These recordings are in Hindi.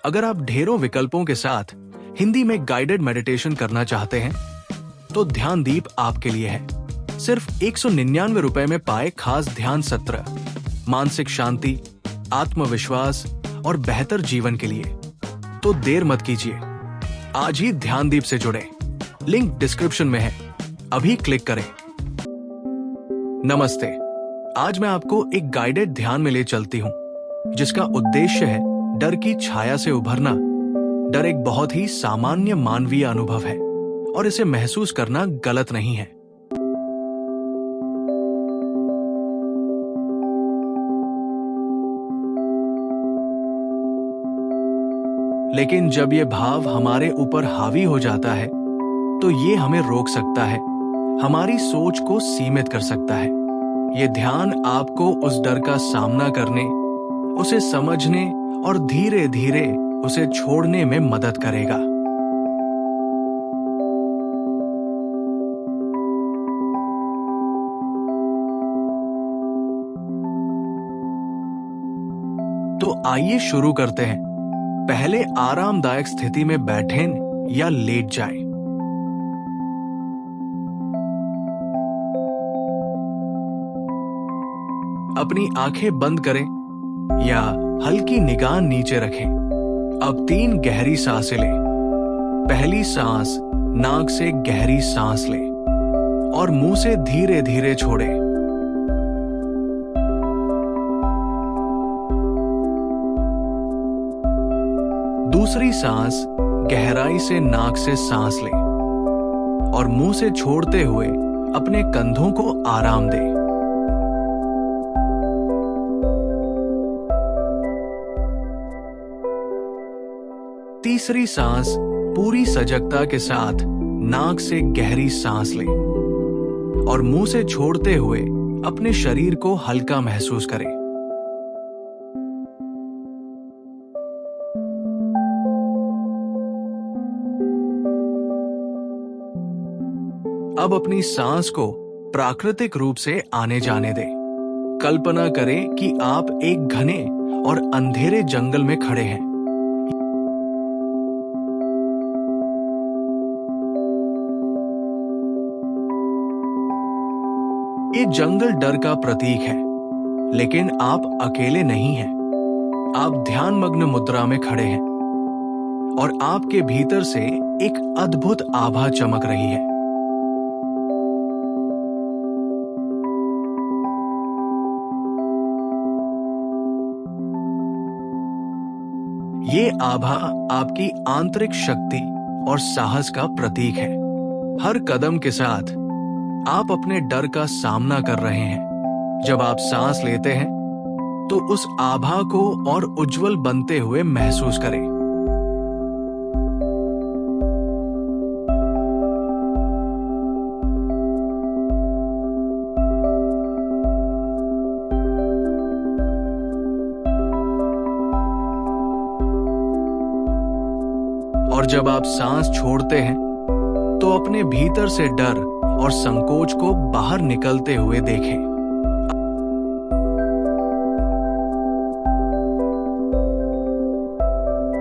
अगर आप ढेरों विकल्पों के साथ हिंदी में गाइडेड मेडिटेशन करना चाहते हैं तो ध्यानदीप आपके लिए है। सिर्फ 199 रुपए में पाए खास ध्यान सत्र, मानसिक शांति, आत्मविश्वास और बेहतर जीवन के लिए। तो देर मत कीजिए, आज ही ध्यानदीप से जुड़े। लिंक डिस्क्रिप्शन में है, अभी क्लिक करें। नमस्ते, आज मैं आपको एक गाइडेड ध्यान में ले चलती हूं जिसका उद्देश्य है डर की छाया से उभरना। डर एक बहुत ही सामान्य मानवीय अनुभव है और इसे महसूस करना गलत नहीं है। लेकिन जब ये भाव हमारे ऊपर हावी हो जाता है तो ये हमें रोक सकता है, हमारी सोच को सीमित कर सकता है। ये ध्यान आपको उस डर का सामना करने, उसे समझने और धीरे धीरे उसे छोड़ने में मदद करेगा। तो आइए शुरू करते हैं। पहले आरामदायक स्थिति में बैठें या लेट जाएं। अपनी आंखें बंद करें या हल्की निगाह नीचे रखें। अब 3 गहरी सांसें लें। पहली सांस, नाक से गहरी सांस लें और मुंह से धीरे धीरे छोड़ें। दूसरी सांस, गहराई से नाक से सांस लें और मुंह से छोड़ते हुए अपने कंधों को आराम दें। तीसरी सांस, पूरी सजगता के साथ नाक से गहरी सांस लें और मुंह से छोड़ते हुए अपने शरीर को हल्का महसूस करें। अब अपनी सांस को प्राकृतिक रूप से आने जाने दें। कल्पना करें कि आप एक घने और अंधेरे जंगल में खड़े हैं। ये जंगल डर का प्रतीक है, लेकिन आप अकेले नहीं हैं। आप ध्यानमग्न मुद्रा में खड़े हैं और आपके भीतर से एक अद्भुत आभा चमक रही है। ये आभा आपकी आंतरिक शक्ति और साहस का प्रतीक है। हर कदम के साथ आप अपने डर का सामना कर रहे हैं। जब आप सांस लेते हैं तो उस आभा को और उज्जवल बनते हुए महसूस करें। और जब आप सांस छोड़ते हैं तो अपने भीतर से डर और संकोच को बाहर निकलते हुए देखें।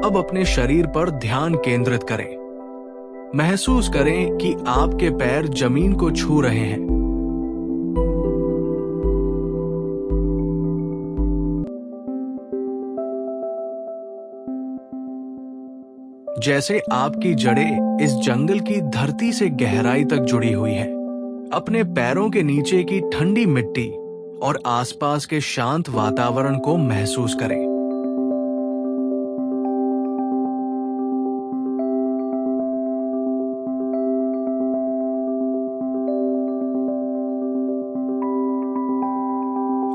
अब अपने शरीर पर ध्यान केंद्रित करें। महसूस करें कि आपके पैर जमीन को छू रहे हैं। जैसे आपकी जड़ें इस जंगल की धरती से गहराई तक जुड़ी हुई है। अपने पैरों के नीचे की ठंडी मिट्टी और आसपास के शांत वातावरण को महसूस करें।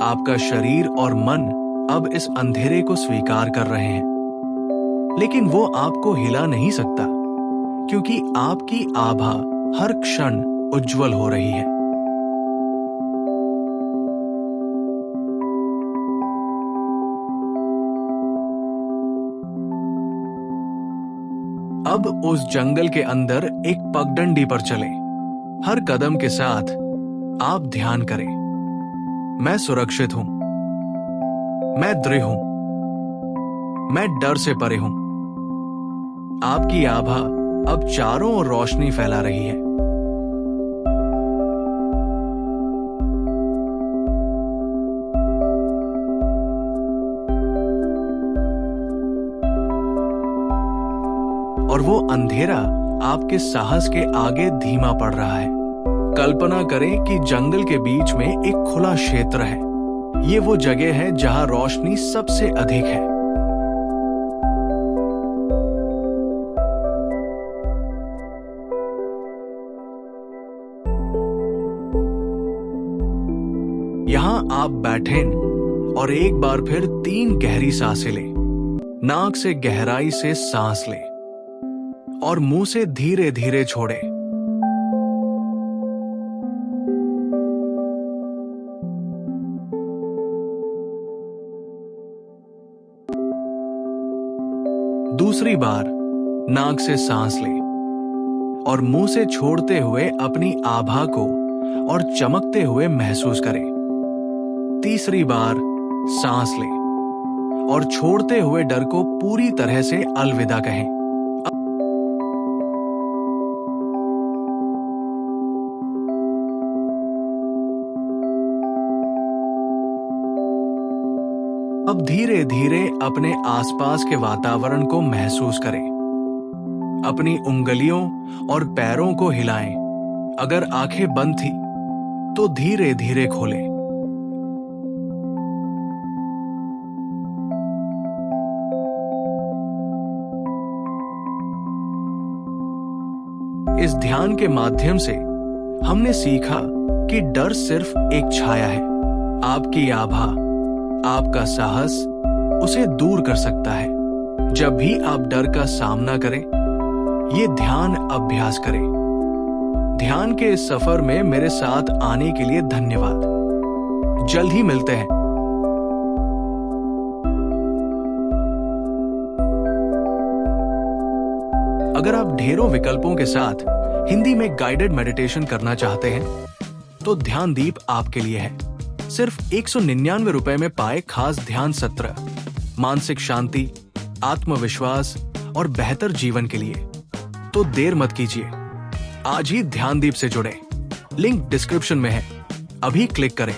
आपका शरीर और मन अब इस अंधेरे को स्वीकार कर रहे हैं, लेकिन वो आपको हिला नहीं सकता क्योंकि आपकी आभा हर क्षण उज्जवल हो रही है। अब उस जंगल के अंदर एक पगडंडी पर चलें। हर कदम के साथ आप ध्यान करें, मैं सुरक्षित हूं, मैं दृढ़ हूं, मैं डर से परे हूं। आपकी आभा अब चारों ओर रोशनी फैला रही है। और वो अंधेरा आपके साहस के आगे धीमा पड़ रहा है। कल्पना करें कि जंगल के बीच में एक खुला क्षेत्र है। ये वो जगह है जहां रोशनी सबसे अधिक है। यहां आप बैठें और एक बार फिर 3 गहरी सांसें लें। नाक से गहराई से सांस लें और मुंह से धीरे धीरे छोड़ें। दूसरी बार नाक से सांस लें और मुंह से छोड़ते हुए अपनी आभा को और चमकते हुए महसूस करें। तीसरी बार सांस लें और छोड़ते हुए डर को पूरी तरह से अलविदा कहें। अब धीरे धीरे अपने आसपास के वातावरण को महसूस करें। अपनी उंगलियों और पैरों को हिलाएं। अगर आंखें बंद थी तो धीरे धीरे खोलें। इस ध्यान के माध्यम से हमने सीखा कि डर सिर्फ एक छाया है। आपकी आभा, आपका साहस उसे दूर कर सकता है। जब भी आप डर का सामना करें, ये ध्यान अभ्यास करें। ध्यान के इस सफर में मेरे साथ आने के लिए धन्यवाद। जल्द ही मिलते हैं। अगर आप ढेरों विकल्पों के साथ हिंदी में गाइडेड मेडिटेशन करना चाहते हैं, तो ध्यानदीप आपके लिए है। सिर्फ 199 रुपए में पाए खास ध्यान सत्र, मानसिक शांति, आत्मविश्वास और बेहतर जीवन के लिए। तो देर मत कीजिए, आज ही ध्यानदीप से जुड़े। लिंक डिस्क्रिप्शन में है। अभी क्लिक करें।